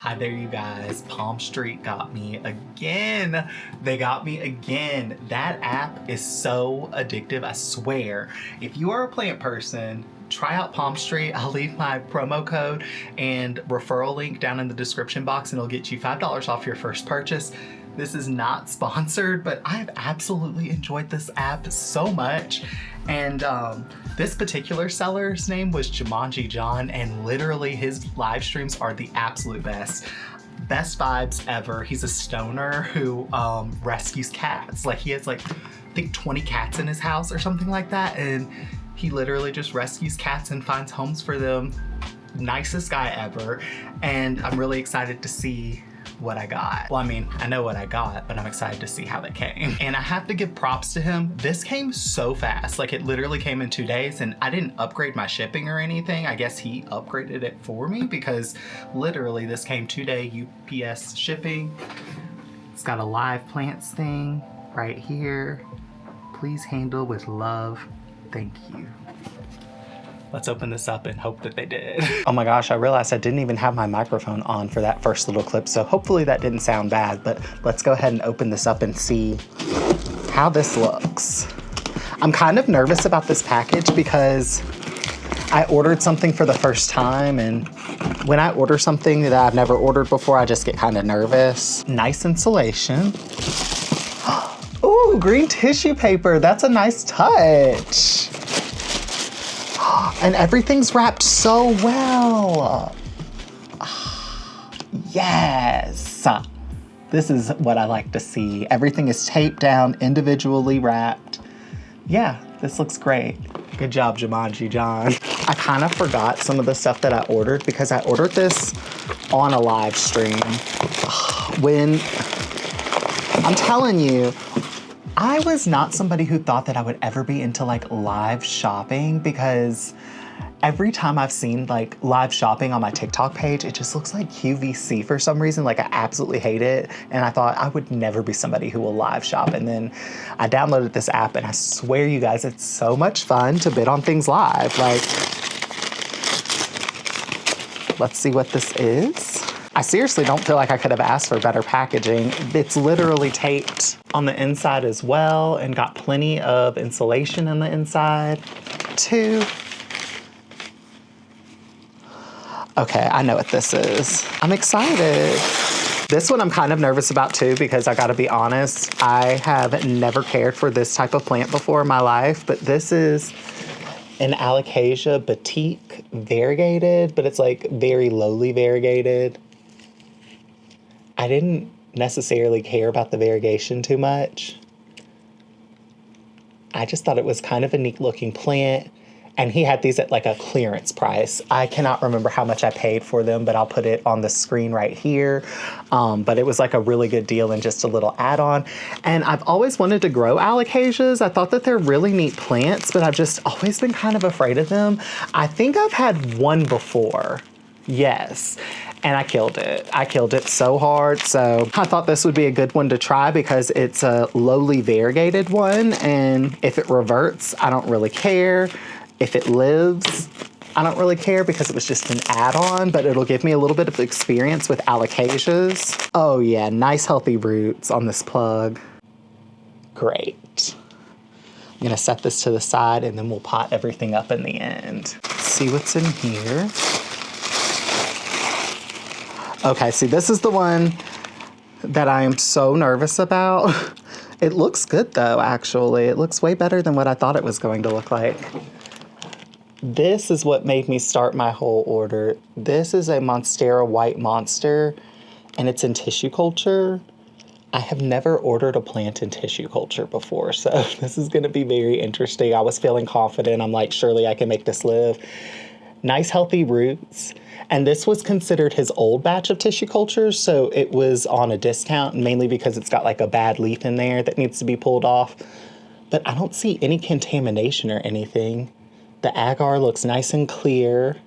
Hi there, you guys. Palmstreet got me again. They got me again. That app is so addictive, I swear. If you are a plant person, try out Palmstreet. I'll leave my promo code and referral link down in the description box and it'll get you $5 off your first purchase. This is not sponsored, but I've absolutely enjoyed this app so much. And this particular seller's name was Jumanjijon, and literally his live streams are the absolute best. Best vibes ever. He's a stoner who rescues cats. Like he has I think 20 cats in his house or something like that. And he literally just rescues cats and finds homes for them. Nicest guy ever. And I'm really excited to see what I got. Well, I mean, I know what I got, but I'm excited to see how they came. And I have to give props to him. This came so fast. Like it literally came in 2 days and I didn't upgrade my shipping or anything. I guess he upgraded it for me because literally this came 2-day UPS shipping. It's got a live plants thing right here. Please handle with love. Thank you. Let's open this up and hope that they did. Oh my gosh, I realized I didn't even have my microphone on for that first little clip, so hopefully that didn't sound bad, but let's go ahead and open this up and see how this looks. I'm kind of nervous about this package because I ordered something for the first time, and when I order something that I've never ordered before, I just get kind of nervous. Nice insulation. Ooh, green tissue paper. That's a nice touch. And everything's wrapped so well. Yes. This is what I like to see. Everything is taped down, individually wrapped. Yeah, this looks great. Good job, Jumanjijon. I kind of forgot some of the stuff that I ordered because I ordered this on a live stream. I'm telling you, I was not somebody who thought that I would ever be into live shopping because every time I've seen live shopping on my TikTok page, it just looks like QVC for some reason. I absolutely hate it. And I thought I would never be somebody who will live shop. And then I downloaded this app and I swear you guys, it's so much fun to bid on things live. Let's see what this is. I seriously don't feel like I could have asked for better packaging. It's literally taped on the inside as well and got plenty of insulation in the inside too. Okay, I know what this is. I'm excited. This one I'm kind of nervous about too because I gotta be honest, I have never cared for this type of plant before in my life, but this is an Alocasia Batik variegated, but it's very lowly variegated. I didn't necessarily care about the variegation too much. I just thought it was kind of a neat looking plant. And he had these at a clearance price. I cannot remember how much I paid for them, but I'll put it on the screen right here. But it was a really good deal and just a little add-on. And I've always wanted to grow Alocasias. I thought that they're really neat plants, but I've just always been kind of afraid of them. I think I've had one before. Yes. And I killed it. I killed it so hard. So I thought this would be a good one to try because it's a lowly variegated one. And if it reverts, I don't really care. If it lives, I don't really care because it was just an add-on, but it'll give me a little bit of experience with Alocasias. Oh yeah, nice healthy roots on this plug. Great. I'm gonna set this to the side and then we'll pot everything up in the end. Let's see what's in here. Okay, see, this is the one that I am so nervous about. It looks good though, actually. It looks way better than what I thought it was going to look like. This is what made me start my whole order. This is a Monstera white monster and it's in tissue culture. I have never ordered a plant in tissue culture before, so this is gonna be very interesting. I was feeling confident. I'm like, surely I can make this live. Nice healthy roots. And this was considered his old batch of tissue cultures, so it was on a discount, mainly because it's got a bad leaf in there that needs to be pulled off. But I don't see any contamination or anything. The agar looks nice and clear.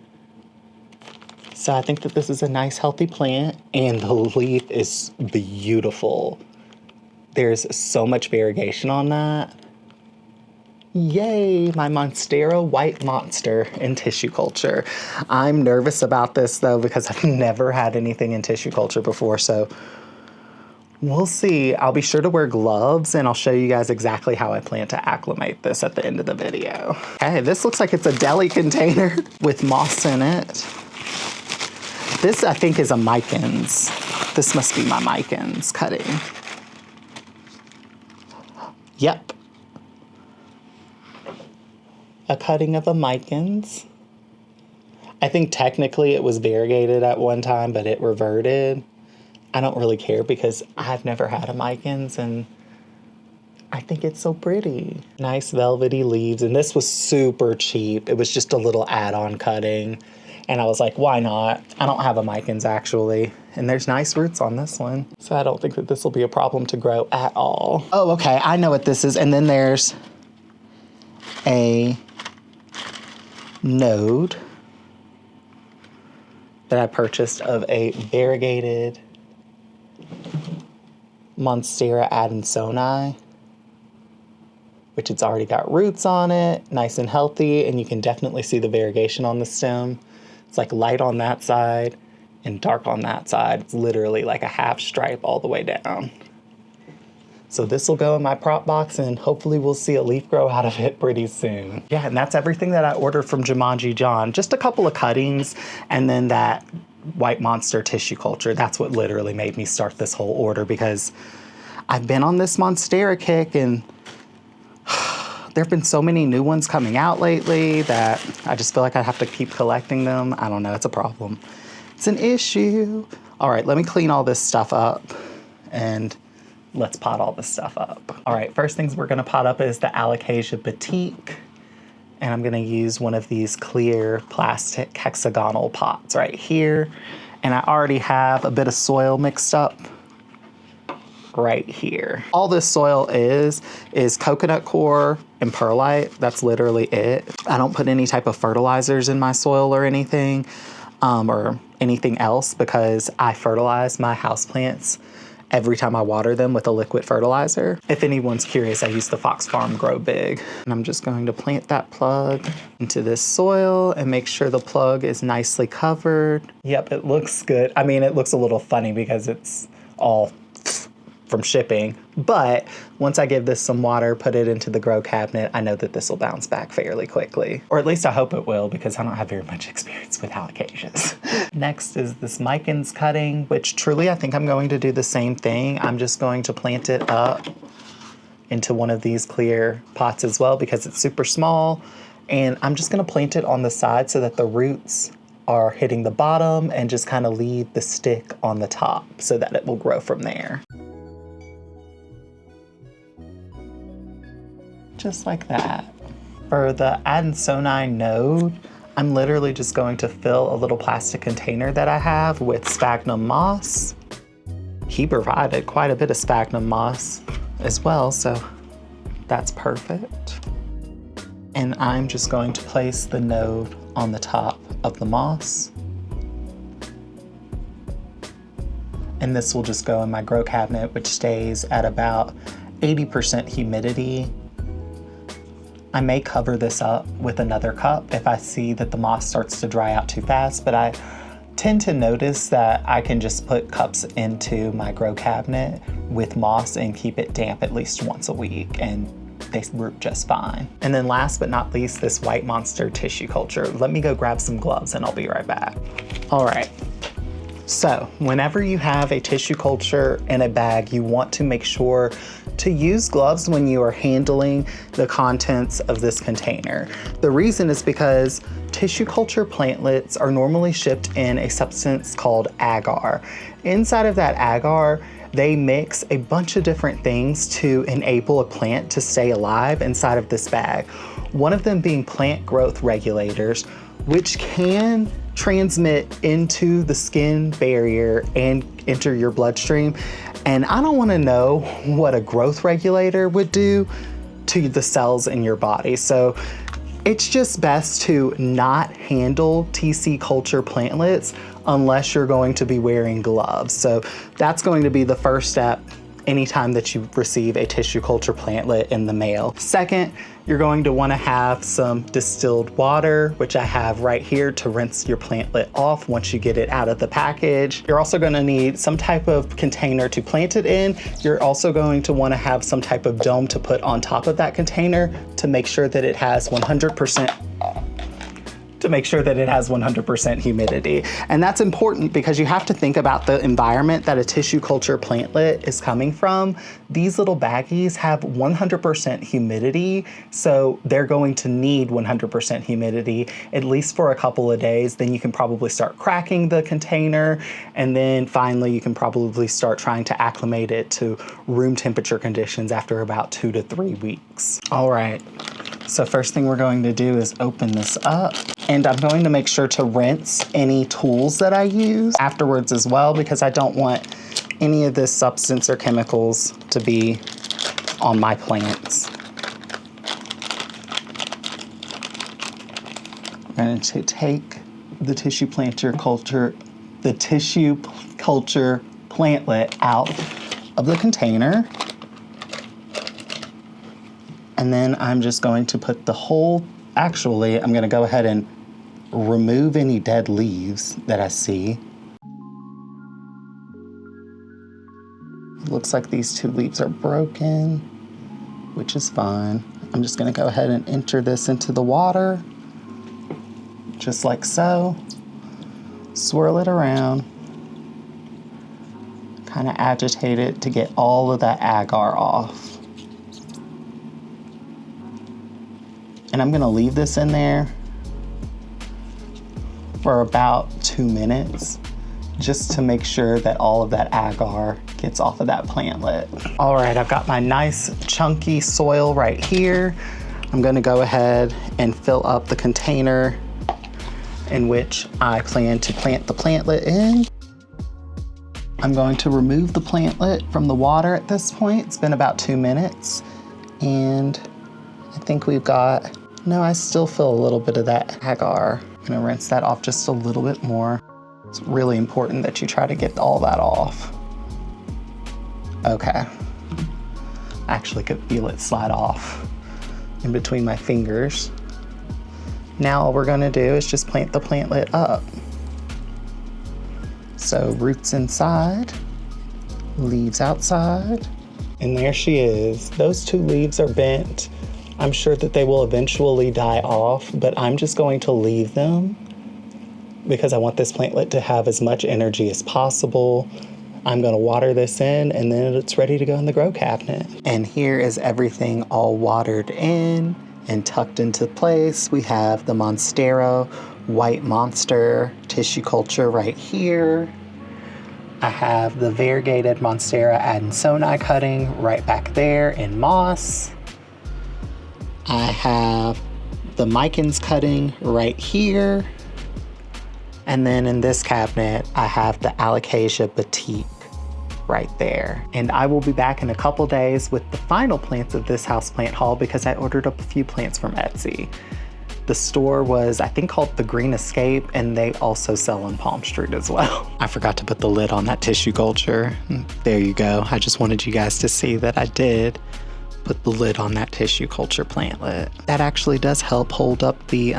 So I think that this is a nice healthy plant, and the leaf is beautiful. There's so much variegation on that. Yay, my Monstera white monster in tissue culture. I'm nervous about this though because I've never had anything in tissue culture before, so we'll see. I'll be sure to wear gloves and I'll show you guys exactly how I plan to acclimate this at the end of the video. Okay, this looks like it's a deli container with moss in it. This I think is a Micans. This must be my Micans cutting. Yep. A cutting of a Micans. I think technically it was variegated at one time, but it reverted. I don't really care because I've never had a Micans and I think it's so pretty. Nice velvety leaves, and this was super cheap. It was just a little add-on cutting. And I was like, why not? I don't have a Micans actually. And there's nice roots on this one. So I don't think that this will be a problem to grow at all. Oh, okay, I know what this is. And then there's a node that I purchased of a variegated Monstera adansonii, which it's already got roots on it, nice and healthy, and you can definitely see the variegation on the stem. It's like light on that side and dark on that side. It's literally like a half stripe all the way down. So this will go in my prop box and hopefully we'll see a leaf grow out of it pretty soon. Yeah, and that's everything that I ordered from Jumanjijon. Just a couple of cuttings and then that white monster tissue culture. That's what literally made me start this whole order because I've been on this Monstera kick and there have been so many new ones coming out lately that I just feel like I have to keep collecting them. I don't know, it's a problem. It's an issue. All right, let me clean all this stuff up and let's pot all this stuff up. All right, first things we're gonna pot up is the Alocasia Batik. And I'm gonna use one of these clear plastic hexagonal pots right here. And I already have a bit of soil mixed up right here. All this soil is coconut coir and perlite. That's literally it. I don't put any type of fertilizers in my soil or anything else because I fertilize my houseplants every time I water them with a liquid fertilizer. If anyone's curious, I use the Fox Farm Grow Big. And I'm just going to plant that plug into this soil and make sure the plug is nicely covered. Yep, it looks good. I mean, it looks a little funny because it's all from shipping, but once I give this some water, put it into the grow cabinet, I know that this will bounce back fairly quickly. Or at least I hope it will because I don't have very much experience with alocasias. Next is this Micans cutting, which truly I think I'm going to do the same thing. I'm just going to plant it up into one of these clear pots as well because it's super small. And I'm just gonna plant it on the side so that the roots are hitting the bottom and just kind of leave the stick on the top so that it will grow from there. Just like that. For the Adansonii node, I'm literally just going to fill a little plastic container that I have with sphagnum moss. He provided quite a bit of sphagnum moss as well, so that's perfect. And I'm just going to place the node on the top of the moss. And this will just go in my grow cabinet, which stays at about 80% humidity. I may cover this up with another cup if I see that the moss starts to dry out too fast, but I tend to notice that I can just put cups into my grow cabinet with moss and keep it damp at least once a week, and they root just fine. And then last but not least, this white monster tissue culture. Let me go grab some gloves and I'll be right back. All right. So whenever you have a tissue culture in a bag, you want to make sure to use gloves when you are handling the contents of this container. The reason is because tissue culture plantlets are normally shipped in a substance called agar. Inside of that agar, they mix a bunch of different things to enable a plant to stay alive inside of this bag. One of them being plant growth regulators, which can transmit into the skin barrier and enter your bloodstream. And I don't want to know what a growth regulator would do to the cells in your body. So it's just best to not handle TC culture plantlets unless you're going to be wearing gloves. So that's going to be the first step anytime that you receive a tissue culture plantlet in the mail. Second, you're going to want to have some distilled water, which I have right here to rinse your plantlet off once you get it out of the package. You're also going to need some type of container to plant it in. You're also going to want to have some type of dome to put on top of that container to make sure that it has 100% humidity. And that's important because you have to think about the environment that a tissue culture plantlet is coming from. These little baggies have 100% humidity, so they're going to need 100% humidity at least for a couple of days. Then you can probably start cracking the container, and then finally you can probably start trying to acclimate it to room temperature conditions after about 2 to 3 weeks. All right. So first thing we're going to do is open this up, and I'm going to make sure to rinse any tools that I use afterwards as well, because I don't want any of this substance or chemicals to be on my plants. I'm going to take the tissue culture plantlet out of the container. And then I'm just going to put the whole, actually, I'm going to go ahead and remove any dead leaves that I see. It looks like these 2 leaves are broken, which is fine. I'm just going to go ahead and enter this into the water, just like so. Swirl it around. Kind of agitate it to get all of that agar off. And I'm gonna leave this in there for about 2 minutes, just to make sure that all of that agar gets off of that plantlet. All right, I've got my nice chunky soil right here. I'm gonna go ahead and fill up the container in which I plan to plant the plantlet in. I'm going to remove the plantlet from the water at this point. It's been about 2 minutes, and I think we've got, no, I still feel a little bit of that agar. I'm gonna rinse that off just a little bit more. It's really important that you try to get all that off. Okay. I actually could feel it slide off in between my fingers. Now all we're gonna do is just plant the plantlet up. So roots inside, leaves outside, and there she is. Those 2 leaves are bent. I'm sure that they will eventually die off, but I'm just going to leave them because I want this plantlet to have as much energy as possible. I'm going to water this in, and then it's ready to go in the grow cabinet. And here is everything all watered in and tucked into place. We have the Monstera white monster tissue culture right here. I have the variegated Monstera adansonii cutting right back there in moss. I have the Micans cutting right here. And then in this cabinet, I have the Alocasia batik right there. And I will be back in a couple days with the final plants of this houseplant haul because I ordered up a few plants from Etsy. The store was, I think, called The Green Escape, and they also sell on Palmstreet as well. I forgot to put the lid on that tissue culture. There you go. I just wanted you guys to see that I did put the lid on that tissue culture plantlet. That actually does help hold up the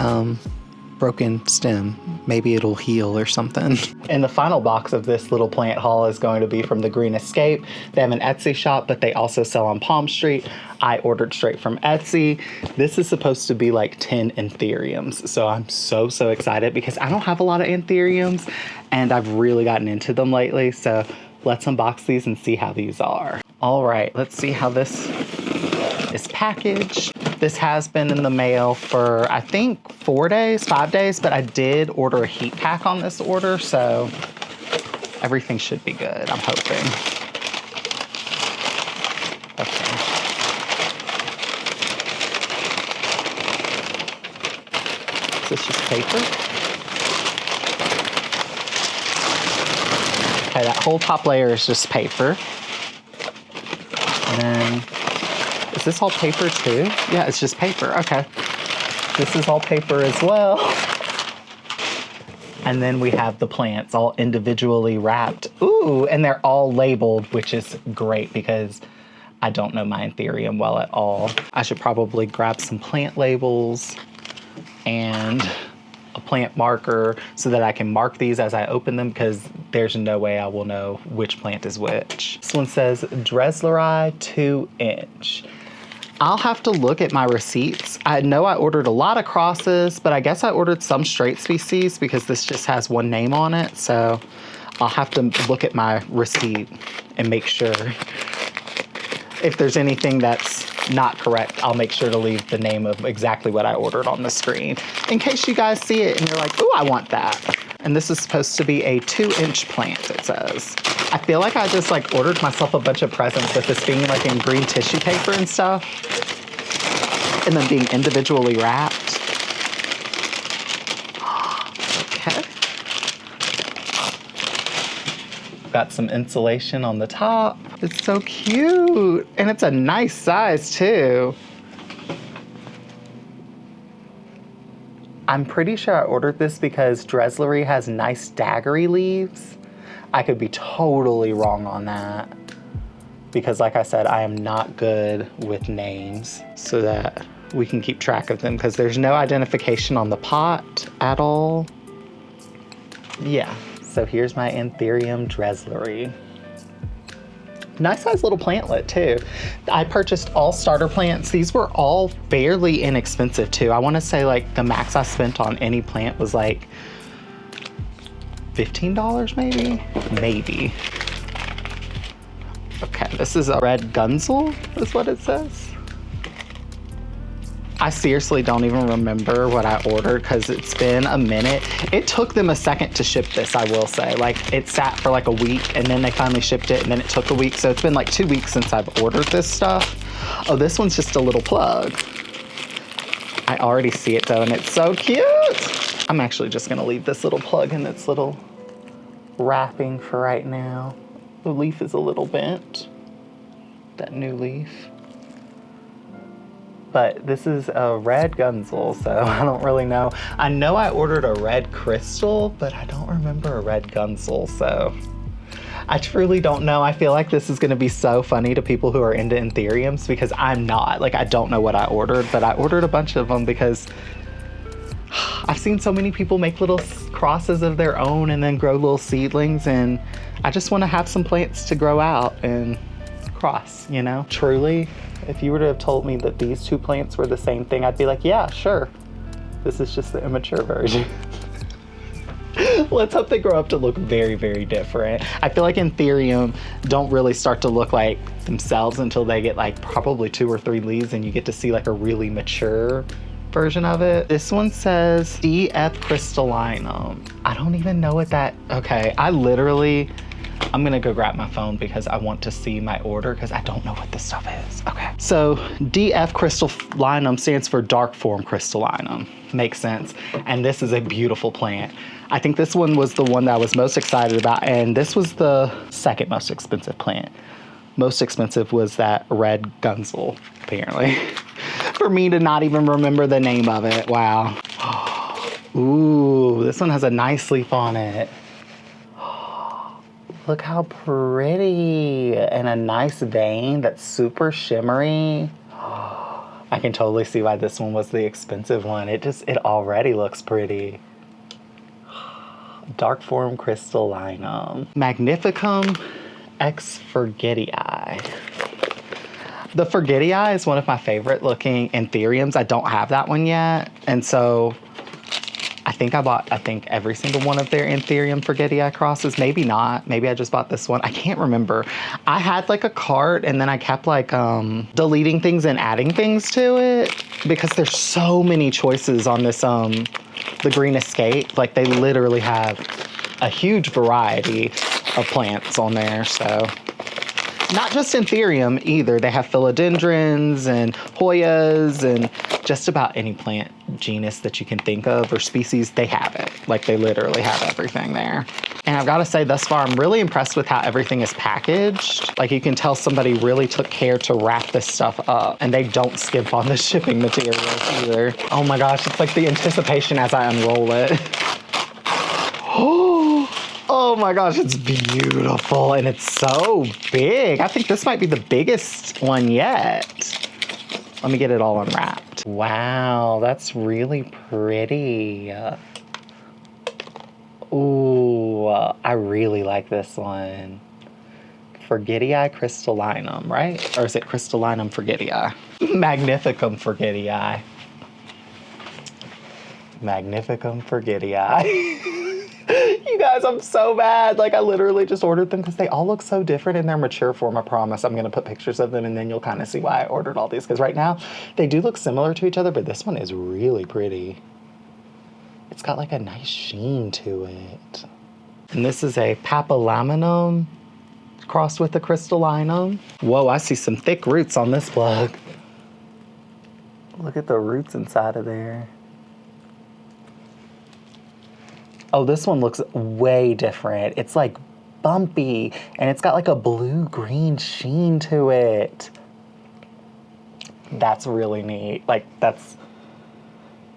broken stem. Maybe it'll heal or something. And the final box of this little plant haul is going to be from The Green Escape. They have an Etsy shop, but they also sell on Palmstreet. I ordered straight from Etsy. This is supposed to be like 10 Anthuriums. So I'm so excited because I don't have a lot of Anthuriums and I've really gotten into them lately. So let's unbox these and see how these are. All right, let's see how this is packaged. This has been in the mail for, I think, 5 days, but I did order a heat pack on this order, so everything should be good, I'm hoping. Okay. Is this just paper? Okay, that whole top layer is just paper. And then, is this all paper too? Yeah, it's just paper, okay. This is all paper as well. And then we have the plants all individually wrapped. Ooh, Ooh, and they're all labeled, which is great because I don't know my Anthurium well at all. I should probably grab some plant labels and a plant marker so that I can mark these as I open them, because there's no way I will know which plant is which. This one says Dressleri 2-inch. I'll have to look at my receipts. I know I ordered a lot of crosses, but I guess I ordered some straight species because this just has one name on it. So I'll have to look at my receipt and make sure. If there's anything that's not correct, I'll make sure to leave the name of exactly what I ordered on the screen in case you guys see it and you're like, ooh, I want that. And this is supposed to be a 2-inch plant, it says. I feel like I just like ordered myself a bunch of presents with this being like in green tissue paper and stuff, and then being individually wrapped. Okay. Got some insulation on the top. It's so cute. And it's a nice size too. I'm pretty sure I ordered this because Dressleri has nice daggery leaves. I could be totally wrong on that, because like I said, I am not good with names, so that we can keep track of them, because there's no identification on the pot at all. Yeah, so here's my Anthurium Dressleri. Nice size little plantlet too. I purchased all starter plants. These were all fairly inexpensive too. I want to say like the max I spent on any plant was like $15 maybe? Maybe. Okay, this is a red Gunzel is what it says. I seriously don't even remember what I ordered because it's been a minute. It took them a second to ship this, I will say. Like, it sat for like a week and then they finally shipped it, and then it took a week. So it's been like 2 weeks since I've ordered this stuff. Oh, this one's just a little plug. I already see it though, and it's so cute. I'm actually just gonna leave this little plug in its little wrapping for right now. The leaf is a little bent, that new leaf. But this is a red Gunzel, so I don't really know. I know I ordered a red crystal, but I don't remember a red Gunzel, so I truly don't know. I feel like this is gonna be so funny to people who are into Anthuriums, because I'm not. Like, I don't know what I ordered, but I ordered a bunch of them because I've seen so many people make little crosses of their own and then grow little seedlings, and I just wanna have some plants to grow out and cross, you know? Truly, if you were to have told me that these two plants were the same thing, I'd be like, yeah, sure. This is just the immature version. Let's hope they grow up to look very, very different. I feel like Anthurium don't really start to look like themselves until they get like probably 2 or 3 leaves and you get to see like a really mature version of it. This one says DF crystallinum. I don't even know what that, okay, I'm gonna go grab my phone because I want to see my order because I don't know what this stuff is. Okay. So DF crystallinum stands for dark form crystallinum. Makes sense. And this is a beautiful plant. I think this one was the one that I was most excited about, and this was the second most expensive plant. Most expensive was that red Gunzel, apparently. For me to not even remember the name of it. Wow. Ooh, this one has a nice leaf on it. Look how pretty, and a nice vein that's super shimmery. I can totally see why this one was the expensive one. It already looks pretty. Dark form crystallinum. Magnificum X Forgetii. The Forgetii is one of my favorite looking Anthuriums. I don't have that one yet, and so I think I bought every single one of their Anthurium Forgetii crosses. Maybe not. Maybe I just bought this one. I can't remember. I had like a cart and then I kept like deleting things and adding things to it because there's so many choices on this the Green Escape. Like, they literally have a huge variety of plants on there. So not just Anthurium either. They have philodendrons and Hoyas and just about any plant genus that you can think of or species, they have it. Like, they literally have everything there. And I've got to say, thus far, I'm really impressed with how everything is packaged. Like, you can tell somebody really took care to wrap this stuff up, and they don't skimp on the shipping materials either. Oh my gosh, it's like the anticipation as I unroll it. Oh Oh my gosh, it's beautiful and it's so big. I think this might be the biggest one yet. Let me get it all unwrapped. Wow, that's really pretty. Ooh, I really like this one. Forgetii crystallinum, right? Or is it crystallinum forgetii? Magnificum forgetii. Magnificum forgetii. You guys, I'm so bad. Like, I literally just ordered them because they all look so different in their mature form. I promise I'm going to put pictures of them and then you'll kind of see why I ordered all these. Because right now, they do look similar to each other, but this one is really pretty. It's got like a nice sheen to it. And this is a papillaminum crossed with a crystallinum. Whoa, I see some thick roots on this plug. Look at the roots inside of there. Oh, this one looks way different. It's like bumpy and it's got like a blue-green sheen to it. That's really neat. Like, that's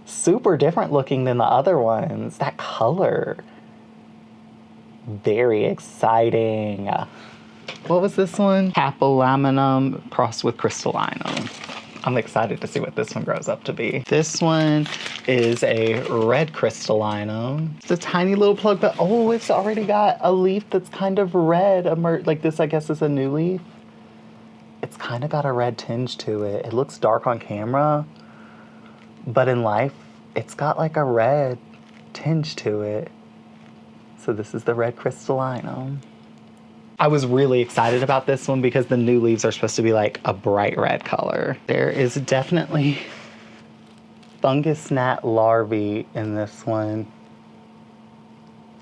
super different looking than the other ones. That color. Very exciting. What was this one? Papillaminum crossed with crystallinum. I'm excited to see what this one grows up to be. This one is a red crystallinum. It's a tiny little plug, but oh, it's already got a leaf that's kind of red. Like this, I guess, is a new leaf. It's kind of got a red tinge to it. It looks dark on camera, but in life, it's got like a red tinge to it. So this is the red crystallinum. I was really excited about this one because the new leaves are supposed to be like a bright red color. There is definitely fungus gnat larvae in this one.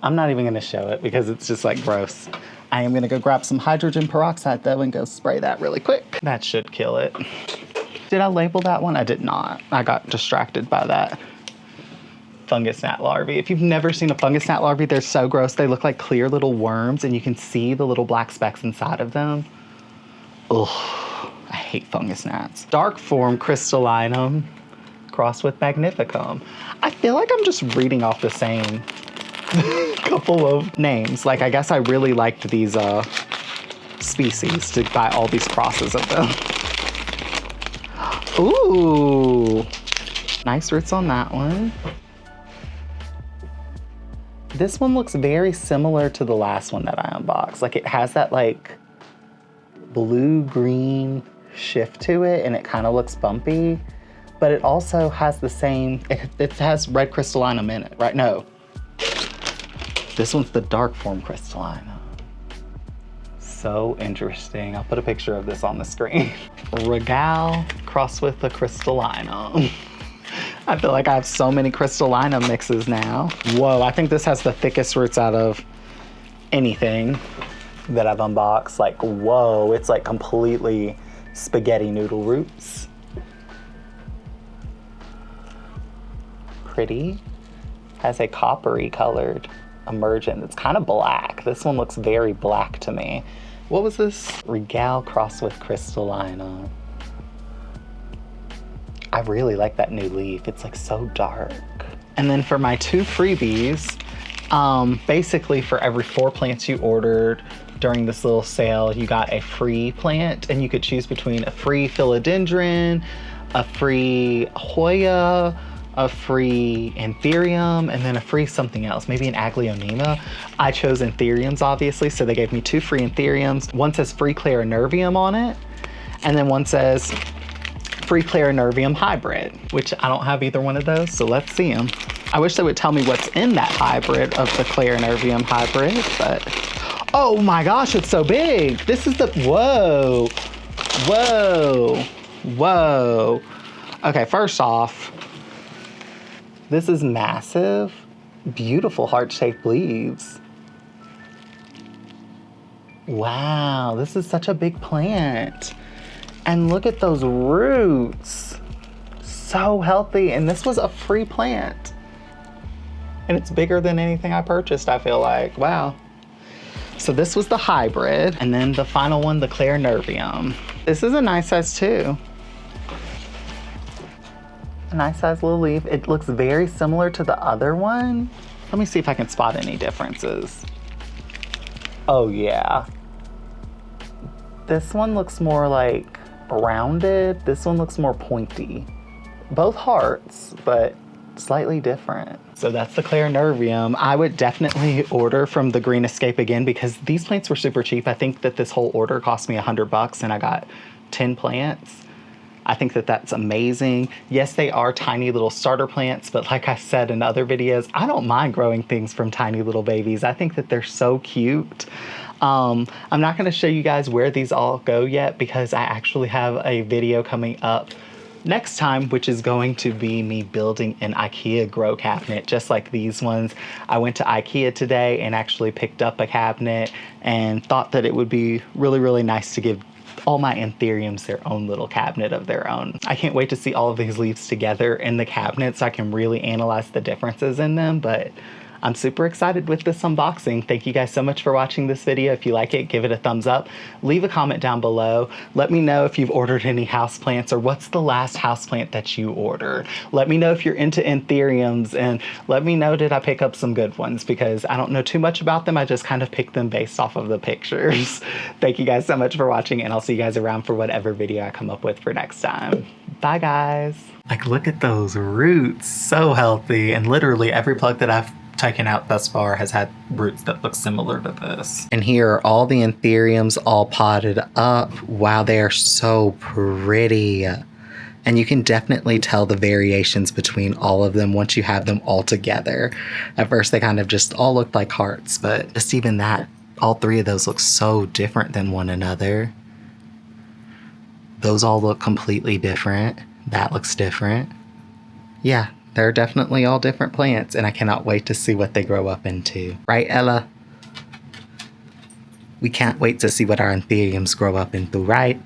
I'm not even gonna show it because it's just like gross. I am gonna go grab some hydrogen peroxide though and go spray that really quick. That should kill it. Did I label that one? I did not. I got distracted by that. Fungus gnat larvae. If you've never seen a fungus gnat larvae, they're so gross. They look like clear little worms and you can see the little black specks inside of them. Ugh, I hate fungus gnats. Dark form crystallinum crossed with magnificum. I feel like I'm just reading off the same couple of names. Like, I guess I really liked these species to buy all these crosses of them. Ooh, nice roots on that one. This one looks very similar to the last one that I unboxed. Like, it has that like blue-green shift to it and it kind of looks bumpy, but it also has the same, it has red crystallinum in it, right? No. This one's the dark form crystallinum. So interesting. I'll put a picture of this on the screen. Regal crossed with the crystallinum. I feel like I have so many crystallinum mixes now. Whoa, I think this has the thickest roots out of anything that I've unboxed. Like, whoa, it's like completely spaghetti noodle roots. Pretty. Has a coppery colored emergent. It's kind of black. This one looks very black to me. What was this? Regal crossed with crystallinum. I really like that new leaf. It's like so dark. And then for my 2 freebies, basically for every 4 plants you ordered during this little sale, you got a free plant and you could choose between a free philodendron, a free Hoya, a free Anthurium, and then a free something else, maybe an Aglaonema. I chose Anthuriums, obviously, so they gave me 2 free Anthuriums. One says free Clarinervium on it, and then one says free Clarinervium hybrid, which I don't have either one of those, so let's see them. I wish they would tell me what's in that hybrid of the Clarinervium hybrid, but oh my gosh, it's so big. This is the, whoa, whoa, whoa. Okay, first off, this is massive, beautiful heart-shaped leaves. Wow, this is such a big plant. And look at those roots. So healthy. And this was a free plant. And it's bigger than anything I purchased, I feel like. Wow. So this was the hybrid. And then the final one, the Clarinervium. This is a nice size too. A nice size little leaf. It looks very similar to the other one. Let me see if I can spot any differences. Oh yeah. This one looks more like rounded. This one looks more pointy. Both hearts, but slightly different. So that's the Clarinervium. I would definitely order from the Green Escape again because these plants were super cheap. I think that this whole order cost me $100 and I got 10 plants. I think that that's amazing. Yes, they are tiny little starter plants, but like I said in other videos, I don't mind growing things from tiny little babies. I think that they're so cute. I'm not going to show you guys where these all go yet because I actually have a video coming up next time, which is going to be me building an IKEA grow cabinet, just like these ones. I went to IKEA today and actually picked up a cabinet and thought that it would be really, really nice to give all my Anthuriums their own little cabinet of their own. I can't wait to see all of these leaves together in the cabinet so I can really analyze the differences in them, but I'm super excited with this unboxing. Thank you guys so much for watching this video. If you like it, give it a thumbs up. Leave a comment down below. Let me know if you've ordered any houseplants or what's the last houseplant that you ordered. Let me know if you're into Anthuriums and let me know did I pick up some good ones because I don't know too much about them. I just kind of picked them based off of the pictures. Thank you guys so much for watching and I'll see you guys around for whatever video I come up with for next time. Bye guys. Like look at those roots, so healthy, and literally every plug that I've taken out thus far has had roots that look similar to this. And here are all the Anthuriums all potted up. Wow, they are so pretty. And you can definitely tell the variations between all of them once you have them all together. At first they kind of just all looked like hearts, but just even that, all three of those look so different than one another. Those all look completely different. That looks different. Yeah. They're definitely all different plants, and I cannot wait to see what they grow up into. Right, Ella? We can't wait to see what our Anthuriums grow up into, right?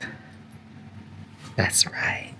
That's right.